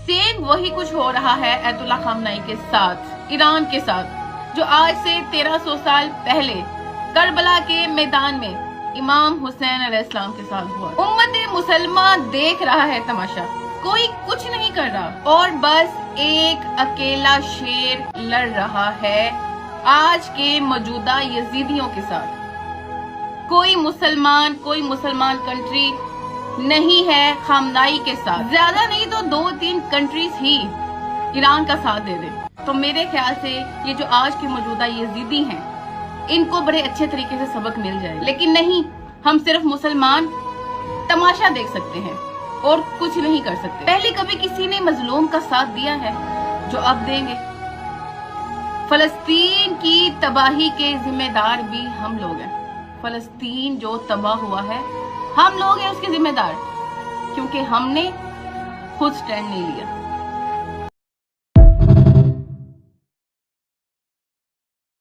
Same वही कुछ हो रहा है अयतुल्ला खामनाई के साथ, ईरान के साथ, जो आज से 1300 साल पहले करबला के मैदान में इमाम हुसैन अलैहिस्सलाम के साथ हुआ। उम्मत मुसलमान देख रहा है तमाशा, कोई कुछ नहीं कर रहा और बस एक अकेला शेर लड़ रहा है आज के मौजूदा यजीदियों के साथ। कोई मुसलमान कंट्री नहीं है खामनाई के साथ, ज्यादा नहीं तो 2-3 कंट्रीज ही ईरान का साथ दे दे। तो मेरे ख्याल से ये जो आज के मौजूदा यजीदी हैं, इनको बड़े अच्छे तरीके से सबक मिल जाए, लेकिन नहीं, हम सिर्फ मुसलमान तमाशा देख सकते हैं और कुछ नहीं कर सकते। पहले कभी किसी ने मजलूम का साथ दिया है जो अब देंगे? फलस्तीन की तबाही के जिम्मेदार भी हम लोग हैं। फलस्तीन जो तबाह हुआ है, हम लोग हैं उसके जिम्मेदार, क्योंकि हमने खुद स्टैंड नहीं लिया।